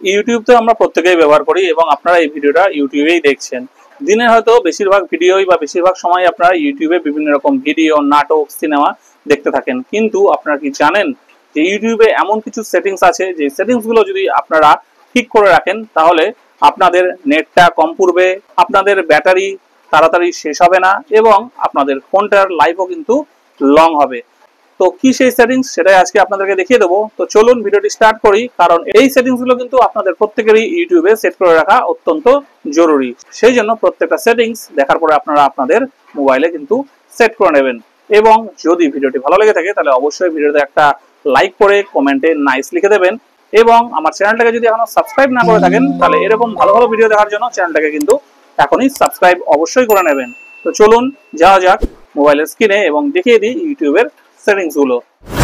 YouTube তো আমরা প্রত্যেকেই ব্যবহার করি এবং আপনারা এই ভিডিওটা ইউটিউবেই দেখছেন। দিনে হয়তো বেশিরভাগ ভিডিওই বা বেশিরভাগ সময় আপনারা ইউটিউবে বিভিন্ন রকম ভিডিও, নাটক, সিনেমা দেখতে থাকেন। কিন্তু আপনারা কি জানেন যে ইউটিউবে এমন কিছু সেটিংস আছে যে সেটিংস গুলো যদি আপনারা ঠিক করে রাখেন তাহলে আপনাদের নেটটা কম পুড়বে, আপনাদের ব্যাটারি তাড়াতাড়ি শেষ হবে না এবং আপনাদের ফোনটার লাইফও কিন্তু লং হবে। তো কি সেই সেটিংস সেটাই আজকে আপনাদেরকে দেখিয়ে দেবো। তো চলুন ভিডিওটি স্টার্ট করি, কারণ এই সেটিংস গুলো কিন্তু আপনাদের প্রত্যেকেরই ইউটিউবে সেট করে রাখা অত্যন্ত জরুরি। সেই জন্য প্রত্যেকটা সেটিংস দেখার পরে আপনারা আপনাদের মোবাইলে কিন্তু সেট করে নেবেন। এবং যদি ভিডিওটি ভালো লেগে থাকে তাহলে অবশ্যই ভিডিওতে একটা লাইক করে কমেন্টে নাইস লিখে দেবেন। এবং আমার চ্যানেলটাকে যদি এখনো সাবস্ক্রাইব না করে থাকেন তাহলে এরকম ভালো ভালো ভিডিও দেখার জন্য চ্যানেলটাকে কিন্তু এখনই সাবস্ক্রাইব অবশ্যই করে নেবেন। তো চলুন যাওয়া যাক মোবাইলের স্ক্রিনে এবং দেখিয়ে দিই ইউটিউবের সেটিংস গুলো।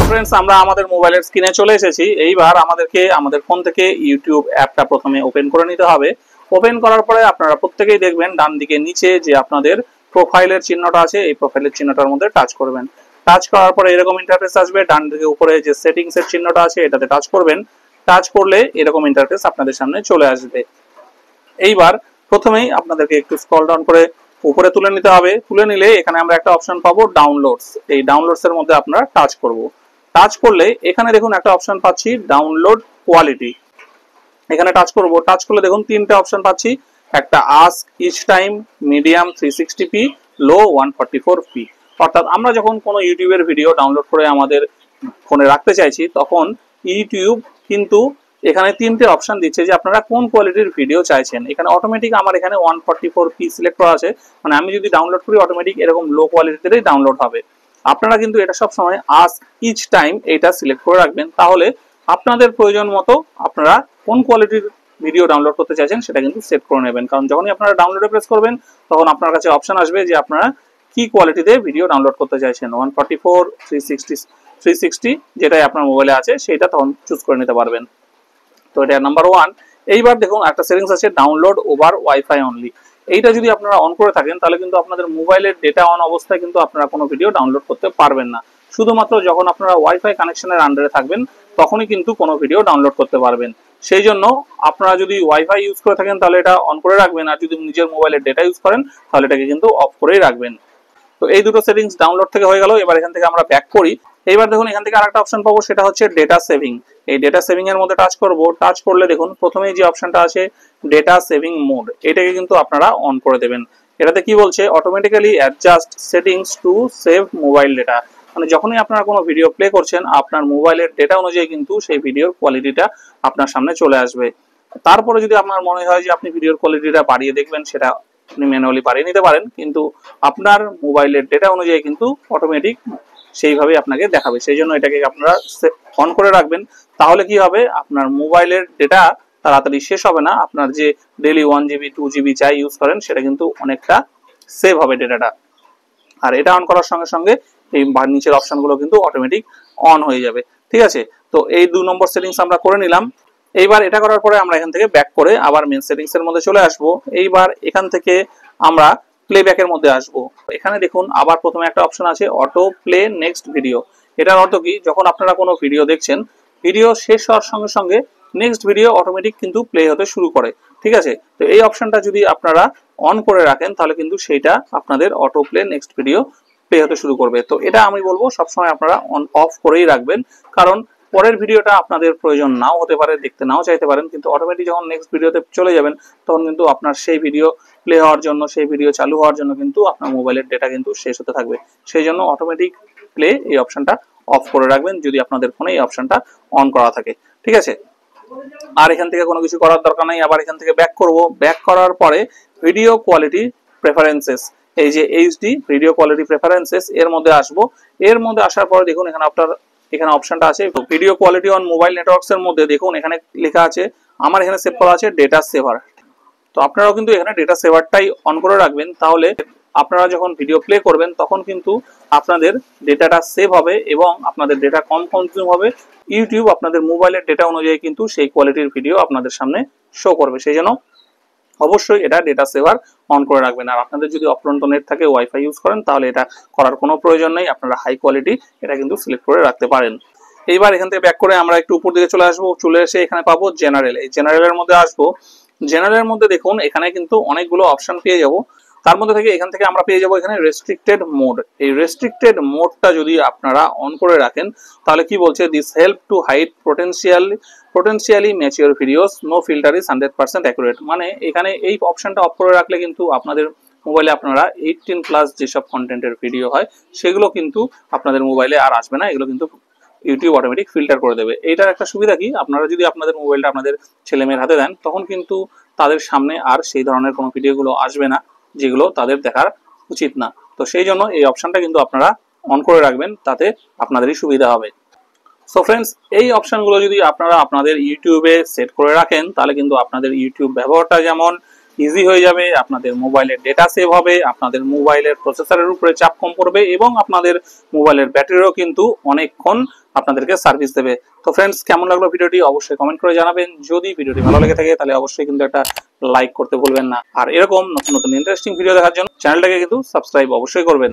ফ্রেন্ডস, আমরা আমাদের মোবাইলের স্ক্রিনে চলে এসেছি। এইবার আমাদেরকে আমাদের ফোন থেকে ইউটিউব অ্যাপটা প্রথমে ওপেন করে নিতে হবে। ওপেন করার পরে আপনারা প্রত্যেকেই দেখবেন ডান দিকে নিচে যে আপনাদের প্রোফাইলের চিহ্নটা আছে, এই প্রোফাইলের চিহ্নটার মধ্যে টাচ করবেন। টাচ করার পরে এরকম ইন্টারফেস আসবে। ডান দিকে উপরে যে সেটিংস এর চিহ্নটা আছে এটাতে টাচ করবেন। টাচ করলে এরকম ইন্টারফেস আপনাদের সামনে চলে আসবে। এইবার প্রথমেই আপনাদেরকে একটু স্ক্রল ডাউন করে উপরে তুলে নিতে হবে। তুলে নিলে এখানে আমরা একটা অপশন পাবো ডাউনলোডস। এই ডাউনলোডস এর মধ্যে আপনারা টাচ করব। টাচ করলে এখানে দেখুন একটা অপশন পাচ্ছি ডাউনলোড কোয়ালিটি। এখানে টাচ করব। টাচ করলে দেখুন তিনটা অপশন পাচ্ছি, একটা ask each time, medium 360p, low 144p। অর্থাৎ আমরা যখন কোনো ইউটিউবের ভিডিও ডাউনলোড করে আমাদের ফোনে রাখতে চাইছি তখন ইউটিউব কিন্তু এখানে তিনটে অপশন দিচ্ছে যে আপনারা কোন কোয়ালিটির ভিডিও চাইছেন। এখানে অটোমেটিক আমার এখানে 144p সিলেক্ট করা আছে, মানে আমি যদি ডাউনলোড করি অটোমেটিক এরকম লো কোয়ালিটিতেই ডাউনলোড হবে। আপনারা কিন্তু এটা সব সময় আস্ক ইচ টাইম এটা সিলেক্ট করে রাখবেন, তাহলে আপনাদের প্রয়োজন মতো আপনারা কোন কোয়ালিটির ভিডিও ডাউনলোড করতে চাইছেন সেটা কিন্তু সেট করে নেবেন। কারণ যখনই আপনারা ডাউনলোডে প্রেস করবেন তখন আপনার কাছে অপশন আসবে যে আপনারা কি কোয়ালিটিতে ভিডিও ডাউনলোড করতে চাইছেন, 144, 360 যেটাই আপনার মোবাইলে আছে সেটা তখন চুজ করে নিতে পারবেন। তো এটা নাম্বার 1। এইবার দেখুন একটা সেটিংস আছে ডাউনলোড ওভার ওয়াইফাই অনলি। এইটা যদি আপনারা অন করে থাকেন তাহলে কিন্তু আপনাদের মোবাইলের ডেটা অন অবস্থায় কিন্তু আপনারা কোনো ভিডিও ডাউনলোড করতে পারবেন না। শুধুমাত্র যখন আপনারা ওয়াইফাই কানেকশনের আন্ডারে থাকবেন তখনই কিন্তু কোনো ভিডিও ডাউনলোড করতে পারবেন। সেই জন্য আপনারা যদি ওয়াইফাই ইউজ করে থাকেন তাহলে এটা অন করে রাখবেন, আর যদি নিজের মোবাইলের ডেটা ইউজ করেন তাহলে এটাকে কিন্তু অফ করেই রাখবেন। তো এই দুটো সেটিংস ডাউনলোড থেকে হয়ে গেল। এবার এখান থেকে আমরা ব্যাক করি। এইবার দেখুন এখান থেকে আরেকটা অপশন পাবো, সেটা হচ্ছে ডেটা সেভিং। এই ডেটা সেভিং এর মধ্যে টাচ করব। টাচ করলে দেখুন প্রথমেই যে অপশনটা আছে ডেটা সেভিং মোড, এটাকে কিন্তু আপনারা অন করে দেবেন। এটাতে কি বলছে, automatically adjust settings to save mobile data. মানে যখনই আপনারা কোনো ভিডিও প্লে করছেন আপনার মোবাইলের ডেটা অনুযায়ী কিন্তু সেই ভিডিওর কোয়ালিটিটা আপনার সামনে চলে আসবে। তারপরে যদি আপনার মনে হয় যে আপনি ভিডিওর কোয়ালিটিটা বাড়িয়ে দেখবেন সেটা আপনি ম্যানুয়ালি বাড়িয়ে নিতে পারেন, কিন্তু আপনার মোবাইলের ডেটা অনুযায়ী কিন্তু অটোমেটিক সেইভাবে আপনাকে দেখাবে। সেই জন্য এটাকে আপনারা অন করে রাখবেন। তাহলে কি হবে, আপনার মোবাইলের ডেটা তাড়াতাড়ি শেষ হবে না। আপনার যে ডেইলি 1GB 2GB যাই ইউজ করেন সেটা কিন্তু অনেকটা সেভ হবে ডেটাটা। আর এটা অন করার সঙ্গে সঙ্গে এই নিচের অপশনগুলো কিন্তু অটোমেটিক অন হয়ে যাবে। ঠিক আছে, তো এই 2 নম্বর সেটিংস আমরা করে নিলাম। এইবার এটা করার পরে আমরা এখান থেকে ব্যাক করে আবার মেন সেটিংস এর মধ্যে চলে আসব। এইবার এখান থেকে আমরা প্লেব্যাকের মধ্যে আসব। এখানে দেখুন আবার প্রথমে একটা অপশন আছে অটো প্লে নেক্সট ভিডিও। এটার অর্থ কি, যখন আপনারা কোনো ভিডিও দেখছেন ভিডিও শেষ হওয়ার সঙ্গে সঙ্গে নেক্সট ভিডিও অটোমেটিক কিন্তু প্লে হতে শুরু করে। ঠিক আছে, তো এই অপশনটা যদি আপনারা অন করে রাখেন তাহলে কিন্তু সেইটা আপনাদের auto play next video play হতে শুরু করবে। তো এটা আমি বলবো সবসময় আপনারা অন অফ করেই রাখবেন, কারণ পরের ভিডিওটা আপনাদের প্রয়োজন নাও হতে পারে, দেখতে নাও চাইতে পারেন, কিন্তু অটোমেটিক যখন নেক্সট ভিডিওতে চলে যাবেন তখন কিন্তু আপনার সেই ভিডিও প্লে হওয়ার জন্য, সেই ভিডিও চালু হওয়ার জন্য কিন্তু আপনার মোবাইলের ডেটা কিন্তু শেষ হতে থাকবে। সেই জন্য অটোমেটিক প্লে এই অপশনটা অফ করে রাখবেন যদি আপনাদের ফোনে এই অপশনটা অন করা থাকে। ঠিক আছে, আর এখান থেকে কোনো কিছু করার দরকার নেই। আবার এখান থেকে ব্যাক করব। ব্যাক করার পরে ভিডিও কোয়ালিটি প্রেফারেন্সেস, এই যে এইচডি ভিডিও কোয়ালিটি প্রেফারেন্সেস এর মধ্যে আসবো। এর মধ্যে আসার পরে দেখুন এখানে অপশনটা আছে video quality on mobile networks এর মধ্যে দেখুন এখানে লেখা আছে, আমার এখানে সেভ করা আছে ডেটা সেভার। তো আপনারাও কিন্তু এখানে ডেটা সেভারটাই অন করে রাখবেন, তাহলে আপনারা যখন ভিডিও প্লে করবেন তখন কিন্তু আপনাদের ডেটাটা সেভ হবে এবং আপনাদের ডেটা কম কনজিউম হবে। ইউটিউব আপনাদের মোবাইলের ডেটা অনুযায়ী কিন্তু সেই কোয়ালিটির ভিডিও আপনাদের সামনে শো করবে। সেই জন্য অবশ্যই এটা ডেটা সেভার অন করে রাখবেন। আর আপনাদের যদি অফুরন্ত নেট থাকে, ওয়াইফাই ইউজ করেন, তাহলে এটা করার কোনো প্রয়োজন নেই। আপনারা হাই কোয়ালিটি এটা কিন্তু সিলেক্ট করে রাখতে পারেন। এইবার এখান থেকে ব্যাক করে আমরা একটু উপর দিকে চলে আসবো, চলে এসে এখানে পাবো জেনারেল। এই জেনারেলের মধ্যে আসবো, জেনারেলের মধ্যে দেখুন এখানে কিন্তু অনেকগুলো অপশন পেয়ে যাব। তার মধ্যে থেকে এখান থেকে আমরা পেয়ে যাবো এখানে রেস্ট্রিক্টেড মোড। এই রেস্ট্রিক্টেড মোডটা যদি আপনারা অন করে রাখেন তাহলে কি বলছে, this help to hide potentially mature videos, no filter is 100% accurate. মানে এখানে এই অপশনটা অফ করে রাখলে কিন্তু আপনাদের মোবাইলে আপনারা 18+ যেসব কন্টেন্টের ভিডিও হয় সেগুলো কিন্তু আপনাদের মোবাইলে আর আসবে না, এগুলো কিন্তু ইউটিউব অটোমেটিক ফিল্টার করে দেবে। এইটার একটা সুবিধা কি, আপনারা যদি আপনাদের মোবাইলটা আপনাদের ছেলে মেয়ের হাতে দেন তখন কিন্তু তাদের সামনে আর সেই ধরনের কোনো ভিডিওগুলো আসবে না যেগুলো তাদের দেখার উচিত না। তো সেই জন্য এই অপশনটা কিন্তু আপনারা অন করে রাখবেন, তাতে আপনাদেরই সুবিধা হবে। সো ফ্রেন্ডস, এই অপশনগুলো যদি আপনারা আপনাদের ইউটিউবে সেট করে রাখেন তাহলে কিন্তু আপনাদের ইউটিউব ব্যবহারটা যেমন ইজি হয়ে যাবে, আপনাদের মোবাইলের ডেটা সেভ হবে, আপনাদের মোবাইলের প্রসেসরের উপরে চাপ কম পড়বে এবং আপনাদের মোবাইলের ব্যাটারিও কিন্তু অনেকক্ষণ আপনাদেরকে সার্ভিস দেবে। তো ফ্রেন্ডস, কেমন লাগলো ভিডিওটি অবশ্যই কমেন্ট করে জানাবেন। যদি ভিডিওটি ভালো লেগে থাকে তাহলে অবশ্যই কিন্তু একটা লাইক করতে ভুলবেন না, আর এরকম নতুন নতুন ইন্টারেস্টিং ভিডিও দেখার জন্য চ্যানেলটাকে কিন্তু সাবস্ক্রাইব অবশ্যই করবেন।